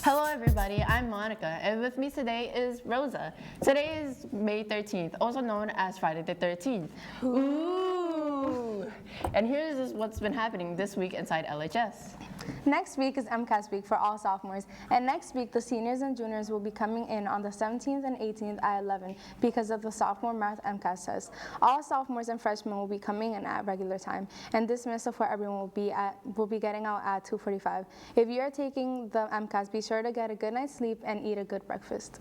Hello everybody, I'm Monica, and with me today is Rosa. Today is May 13th, also known as Friday the 13th. Ooh! And here's what's been happening this week inside LHS. Next week is MCAS week for all sophomores, and next week the seniors and juniors will be coming in on the 17th and 18th at 11 because of the sophomore math MCAS test. All sophomores and freshmen will be coming in at regular time, and dismissal for everyone will be getting out at 2:45. If you are taking the MCAS, be sure to get a good night's sleep and eat a good breakfast.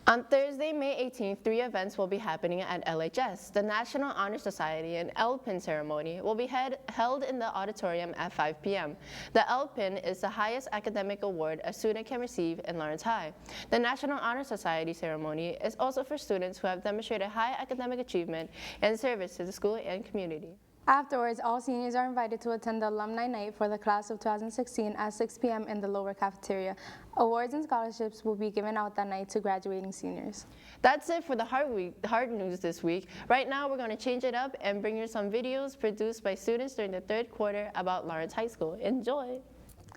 On Thursday, May 18th, 3 events will be happening at LHS. The National Honor Society and LPIN ceremony will be held in the auditorium at 5 p.m. The LPIN is the highest academic award a student can receive in Lawrence High. The National Honor Society ceremony is also for students who have demonstrated high academic achievement and service to the school and community. Afterwards, all seniors are invited to attend the Alumni Night for the class of 2016 at 6 p.m. in the lower cafeteria. Awards and scholarships will be given out that night to graduating seniors. That's it for the hard news this week. Right now, we're going to change it up and bring you some videos produced by students during the third quarter about Lawrence High School. Enjoy!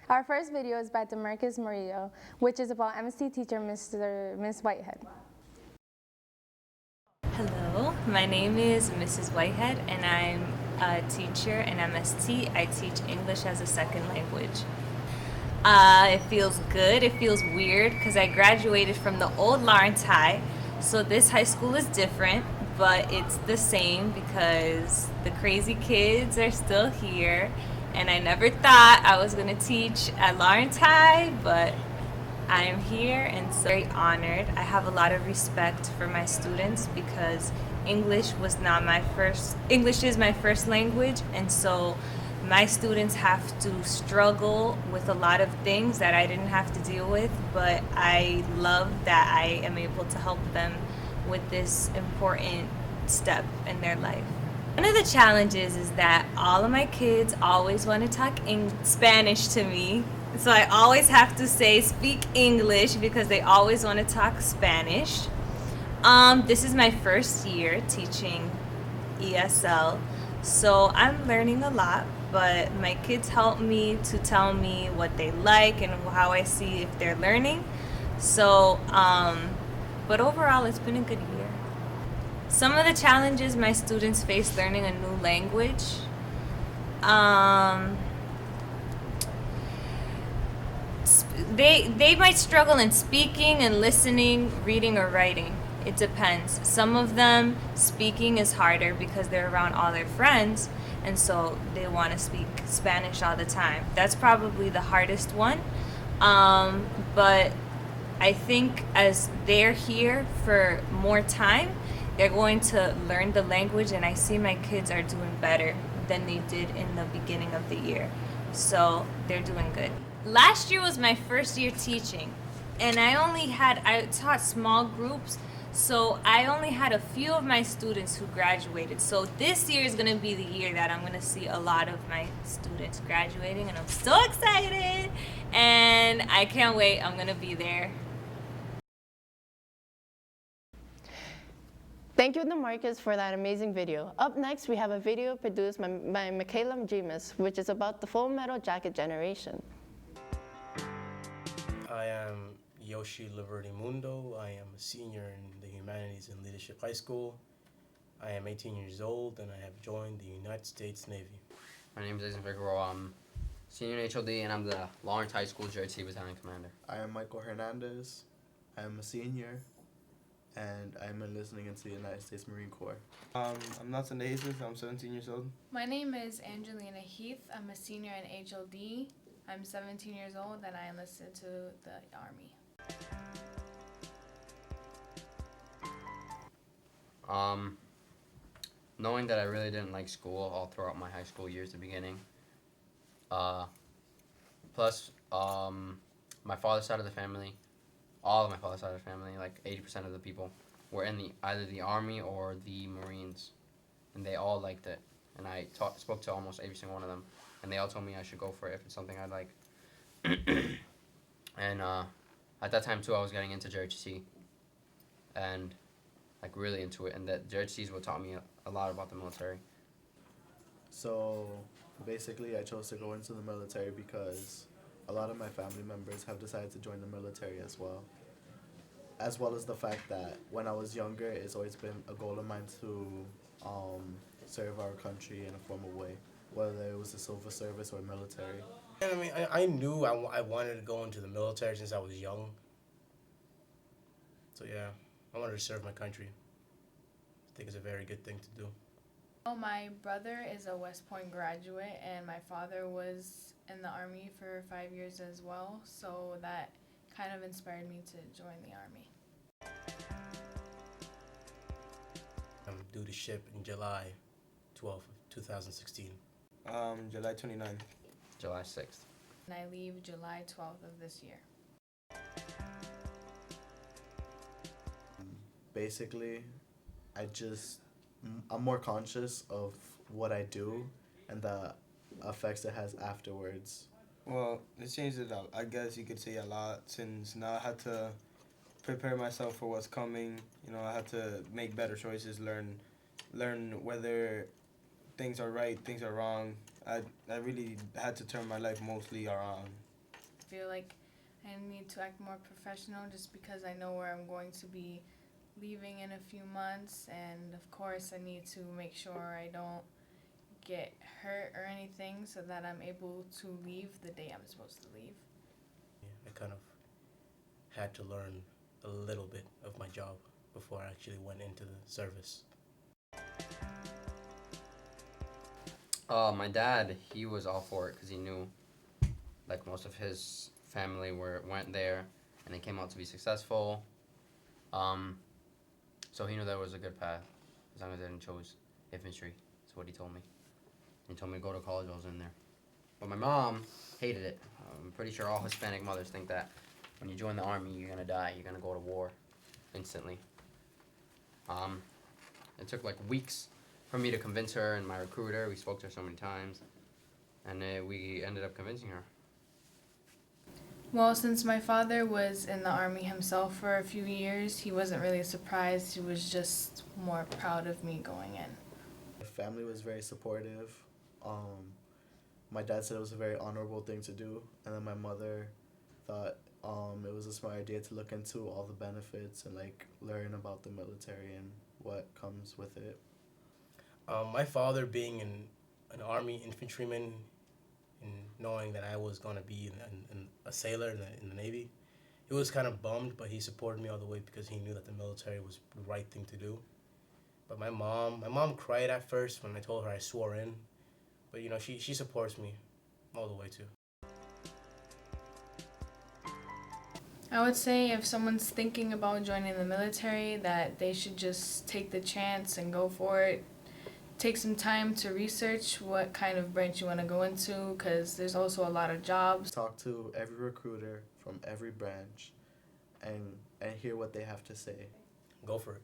Our first video is by Demarcus Murillo, which is about MST teacher Miss Whitehead. Hello, my name is Mrs. Whitehead, and I'm a teacher in MST. I teach English as a second language. It feels good. It feels weird because I graduated from the old Lawrence High, so this high school is different, but it's the same because the crazy kids are still here, and I never thought I was going to teach at Lawrence High, but I am here and so very honored. I have a lot of respect for my students because English is my first language, and so my students have to struggle with a lot of things that I didn't have to deal with, but I love that I am able to help them with this important step in their life. One of the challenges is that all of my kids always want to talk Spanish to me. So I always have to say speak English because they always want to talk Spanish. This is my first year teaching ESL, so I'm learning a lot, but my kids help me to tell me what they like and how I see if they're learning. So, but overall it's been a good year. Some of the challenges my students face learning a new language. They might struggle in speaking and listening, reading, or writing. It depends. Some of them, speaking is harder because they're around all their friends, and so they want to speak Spanish all the time. That's probably the hardest one. But I think as they're here for more time, they're going to learn the language, and I see my kids are doing better than they did in the beginning of the year. So they're doing good. Last year was my first year teaching, and I taught small groups, so I only had a few of my students who graduated. So this year is going to be the year that I'm going to see a lot of my students graduating, and I'm so excited, and I can't wait. I'm going to be there. Thank you, Demarcus, for that amazing video. Up next, we have a video produced by Michaela Jimenez, which is about the Full Metal Jacket generation. I am Yoshi Mundo. I am a senior in the Humanities and Leadership High School. I am 18 years old, and I have joined the United States Navy. My name is Jason Figueroa. I'm senior in HOD, and I'm the Lawrence High School JROTC Battalion Commander. I am Michael Hernandez. I am a senior, and I'm enlisting into the United States Marine Corps. I'm Nathan Jesus. I'm 17 years old. My name is Angelina Heath. I'm a senior in HLD. I'm 17 years old, and I enlisted to the Army. Knowing that I really didn't like school all throughout my high school years at the beginning. Plus, my father's side of the family, all of my father's side of the family, like 80% of the people, were in either the Army or the Marines, and they all liked it. And I spoke to almost every single one of them, and they all told me I should go for it if it's something I like. And at that time too, I was getting into JROTC, and like really into it, and that JROTC is what taught me a lot about the military. So basically, I chose to go into the military because a lot of my family members have decided to join the military as well as the fact that when I was younger, it's always been a goal of mine to serve our country in a formal way, whether it was the civil service or military. And I mean, I knew I wanted to go into the military since I was young. So yeah, I wanted to serve my country. I think it's a very good thing to do. My brother is a West Point graduate, and my father was in the Army for 5 years as well, so that kind of inspired me to join the Army. I'm due to ship in July 12th, 2016. July 29th. July 6th. And I leave July 12th of this year. Basically, I'm more conscious of what I do and the effects it has afterwards. Well, it changed it out. I guess you could say a lot, since now I had to prepare myself for what's coming. You know, I had to make better choices, learn whether things are right, things are wrong. I really had to turn my life mostly around. I feel like I need to act more professional just because I know where I'm going to be leaving in a few months, and of course I need to make sure I don't get hurt or anything so that I'm able to leave the day I'm supposed to leave. I kind of had to learn a little bit of my job before I actually went into the service. My dad, he was all for it because he knew, like, most of his family went there, and they came out to be successful. So he knew that was a good path, as long as I didn't choose infantry. That's what he told me. He told me to go to college while I was in there. But my mom hated it. I'm pretty sure all Hispanic mothers think that when you join the Army, you're gonna die. You're gonna go to war instantly. It took like weeks for me to convince her and my recruiter. We spoke to her so many times, and we ended up convincing her. Well, since my father was in the Army himself for a few years, he wasn't really surprised. He was just more proud of me going in. My family was very supportive. My dad said it was a very honorable thing to do, and then my mother thought it was a smart idea to look into all the benefits and like learn about the military and what comes with it. My father being an Army infantryman and knowing that I was going to be a sailor in the Navy, he was kind of bummed, but he supported me all the way because he knew that the military was the right thing to do. But my mom cried at first when I told her I swore in, but you know, she supports me all the way too. I would say if someone's thinking about joining the military, that they should just take the chance and go for it. Take some time to research what kind of branch you want to go into, because there's also a lot of jobs. Talk to every recruiter from every branch and hear what they have to say. Go for it.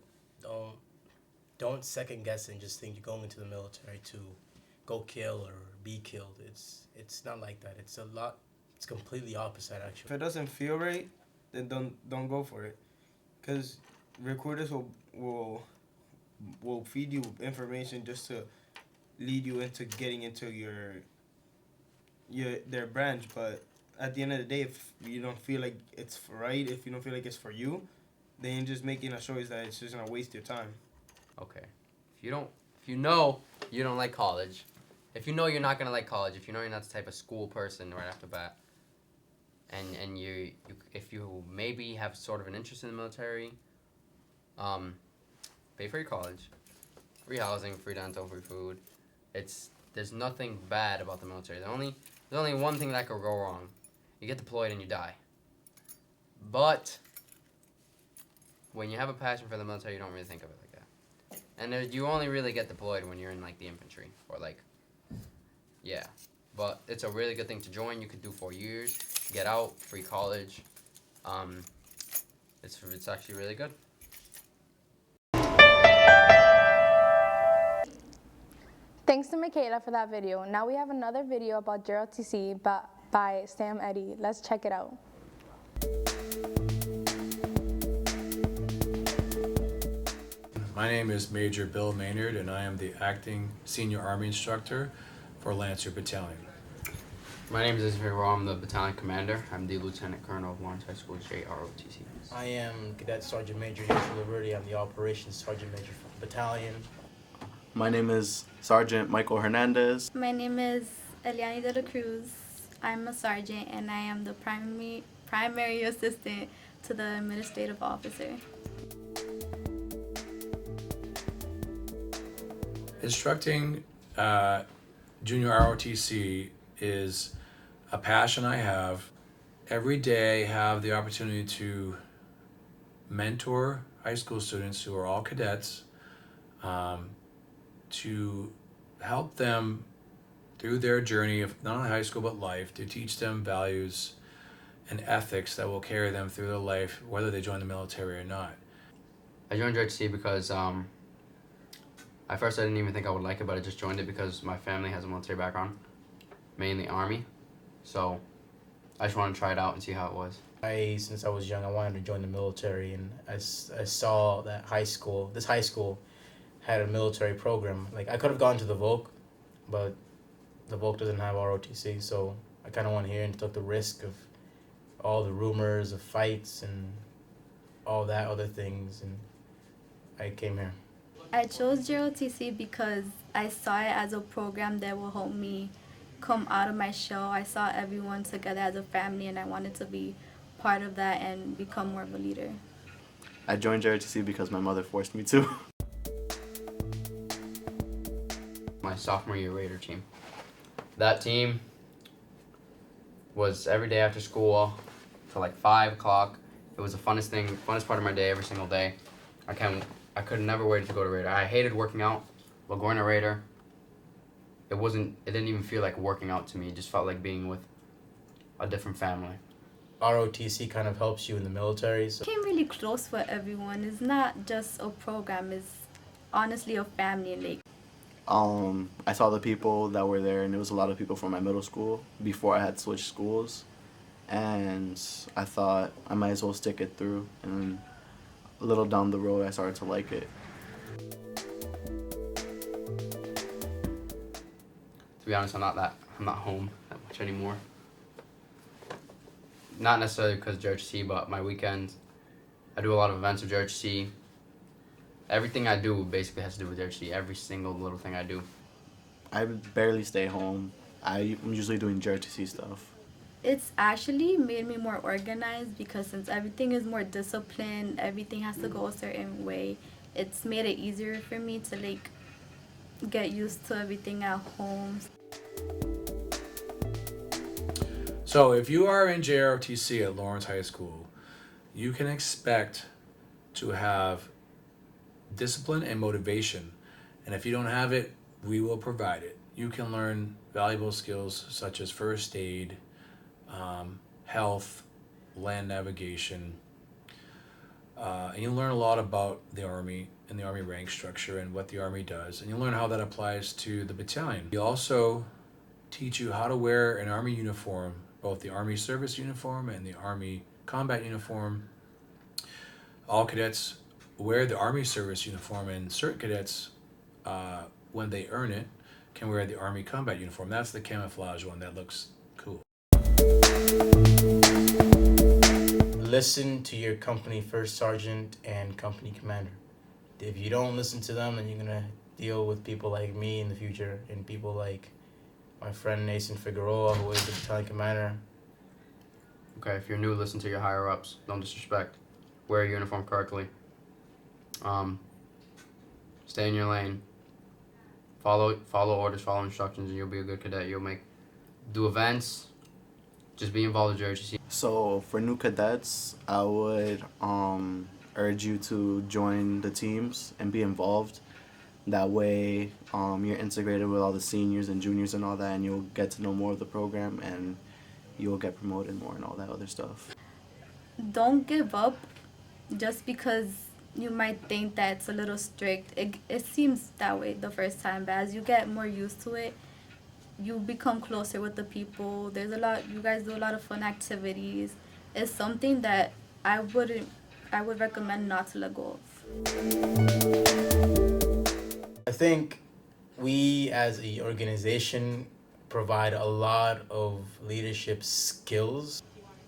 Don't second guess and just think you're going into the military to go kill or be killed. It's not like that. It's completely opposite If actually. it doesn't feel right, then don't go for it, because recruiters will feed you information just to lead you into getting into their branch. But at the end of the day, if you don't feel like it's right, if you don't feel like it's for you, then you're just making a choice that it's just gonna waste your time. Okay. If you know you don't like college, if you know you're not gonna like college, if you know you're not the type of school person right off the bat, and if you maybe have sort of an interest in the military, pay for your college, free housing, free dental, free food. There's nothing bad about the military. There's only one thing that could go wrong. You get deployed and you die. But when you have a passion for the military, you don't really think of it like that. And you only really get deployed when you're in like the infantry or like, yeah. But it's a really good thing to join. You could do 4 years, get out, free college. It's actually really good. Thanks to Michaela for that video. Now we have another video about JROTC by Sam Eddy. Let's check it out. My name is Major Bill Maynard, and I am the acting senior Army instructor for Lancer Battalion. My name is Israel. I'm the battalion commander. I'm the Lieutenant Colonel of Lawrence High School JROTC. I am Cadet Sergeant Major Yusuf Liberty. I'm the Operations Sergeant Major for the battalion. My name is Sergeant Michael Hernandez. My name is Eliani de la Cruz. I'm a sergeant and I am the primary assistant to the administrative officer. Instructing junior ROTC is a passion I have. Every day I have the opportunity to mentor high school students who are all cadets, to help them through their journey of not only high school but life, to teach them values and ethics that will carry them through their life, whether they join the military or not. I joined JROTC because at first I didn't even think I would like it, but I just joined it because my family has a military background, mainly Army. So I just wanted to try it out and see how it was. Since I was young, I wanted to join the military, and I saw that this high school had a military program. Like, I could have gone to the Volk, but the Volk doesn't have ROTC, so I kind of went here and took the risk of all the rumors of fights and all that other things, and I came here. I chose JROTC because I saw it as a program that will help me come out of my shell. I saw everyone together as a family and I wanted to be part of that and become more of a leader. I joined JROTC because my mother forced me to. My sophomore year Raider team. That team was every day after school till like 5 o'clock. It was the funnest part of my day every single day. I could never wait to go to Raider. I hated working out, but going to Raider, it didn't even feel like working out to me. It just felt like being with a different family. ROTC kind of helps you in the military. So Became really close with everyone. It's not just a program, it's honestly a family. Like, I saw the people that were there, and it was a lot of people from my middle school before I had switched schools, and I thought I might as well stick it through, and a little down the road I started to like it. To be honest, I'm not home that much anymore. Not necessarily because of JROTC, but my weekends, I do a lot of events with JROTC. Everything I do basically has to do with JROTC. Every single little thing I do. I barely stay home. I'm usually doing JROTC stuff. it's actually made me more organized because since everything is more disciplined, everything has to go a certain way, it's made it easier for me to like get used to everything at home. So if you are in JROTC at Lawrence High School, you can expect to have discipline and motivation. And if you don't have it, we will provide it. You can learn valuable skills such as first aid, health, land navigation, and you'll learn a lot about the Army and the Army rank structure and what the Army does, and you'll learn how that applies to the battalion. We also teach you how to wear an Army uniform, both the Army service uniform and the Army combat uniform. All cadets wear the Army service uniform, and certain cadets, when they earn it, can wear the Army combat uniform. That's the camouflage one that looks cool. Listen to your company first sergeant and company commander. If you don't listen to them, then you're gonna deal with people like me in the future and people like my friend Nathan Figueroa, who is the battalion commander. Okay, if you're new, listen to your higher ups. Don't disrespect. Wear your uniform correctly. Stay in your lane. Follow orders, follow instructions, and you'll be a good cadet. Do events. Just be involved with JROTC. So for new cadets, I would urge you to join the teams and be involved. That way you're integrated with all the seniors and juniors and all that, and you'll get to know more of the program and you'll get promoted more and all that other stuff. Don't give up just because you might think that it's a little strict, it seems that way the first time, but as you get more used to it, you become closer with the people. You guys do a lot of fun activities. It's something that I would recommend not to let go of. I think we as a organization provide a lot of leadership skills.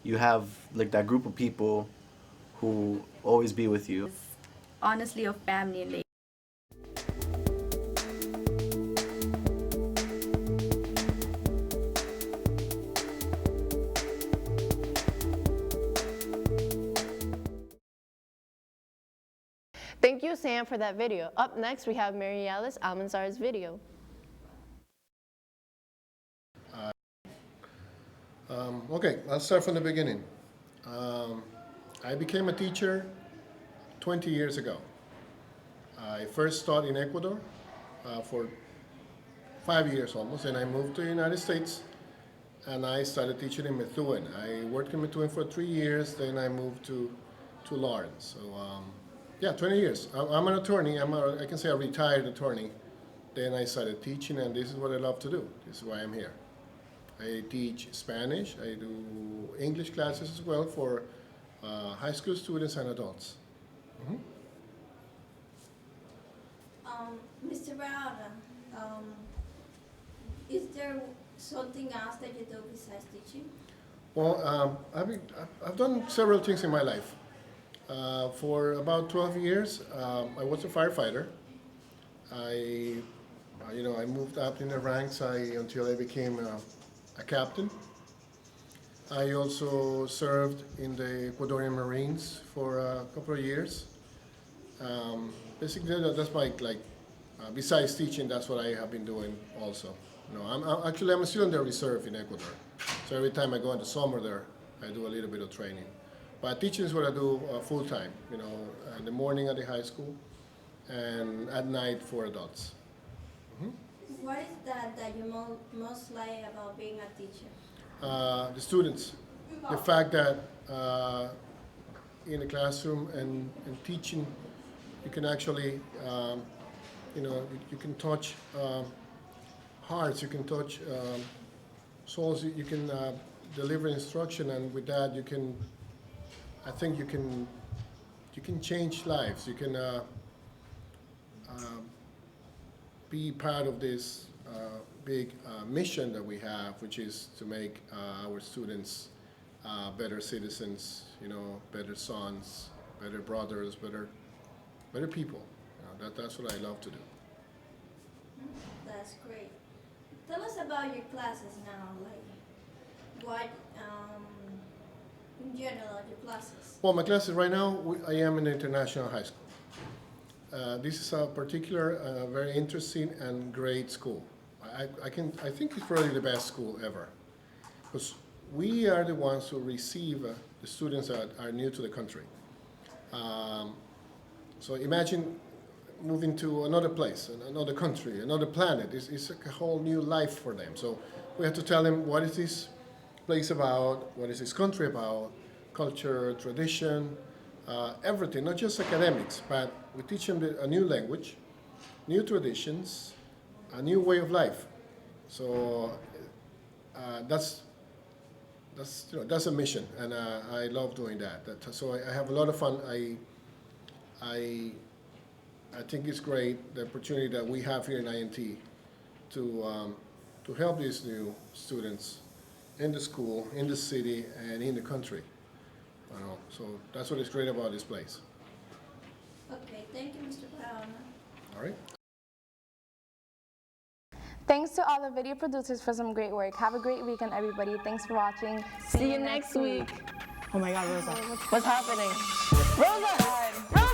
You have like that group of people who always be with you. Honestly, a family and Thank you, Sam, for that video. Up next, we have Mary Alice Almanzar's video. Okay, I'll start from the beginning. I became a teacher 20 years ago. I first taught in Ecuador for 5 years almost, and I moved to the United States and I started teaching in Methuen. I worked in Methuen for 3 years, then I moved to Lawrence. So yeah, 20 years. I'm an attorney. I can say a retired attorney. Then I started teaching, and this is what I love to do. This is why I'm here. I teach Spanish. I do English classes as well for high school students and adults. Mm-hmm. Mr. Brown, is there something else that you do besides teaching? Well, I've done several things in my life. For about 12 years, I was a firefighter. I moved up in the ranks until I became a captain. I also served in the Ecuadorian Marines for a couple of years. Basically, that's besides teaching, that's what I have been doing also. I'm still in the reserve in Ecuador. So every time I go in the summer there, I do a little bit of training. But teaching is what I do full time, in the morning at the high school and at night for adults. Mm-hmm. What is that you most like about being a teacher? The students. The fact that in the classroom and teaching, you can actually, you can touch hearts, you can touch souls, you can deliver instruction, and with that I think you can change lives. You can be part of this big mission that we have, which is to make our students better citizens, better sons, better brothers, better people. That's what I love to do. That's great. Tell us about your classes now, what in general your classes. Well, my classes right now, I am in international high school. This is a particular, very interesting and great school. I think it's probably the best school ever, because we are the ones who receive the students that are new to the country. So imagine moving to another place, another country, another planet. It's a whole new life for them. So we have to tell them, what is this place about? What is this country about? Culture, tradition, everything, not just academics, but we teach them a new language, new traditions, a new way of life. So that's a mission, and I love doing that. So I have a lot of fun. I think it's great, the opportunity that we have here in INT to help these new students in the school, in the city, and in the country. So that's what is great about this place. Okay, thank you, Mr. Brown. All right. Thanks to all the video producers for some great work. Have a great weekend, everybody. Thanks for watching. See you next week. Oh my God, Rosa. What's happening? Rosa!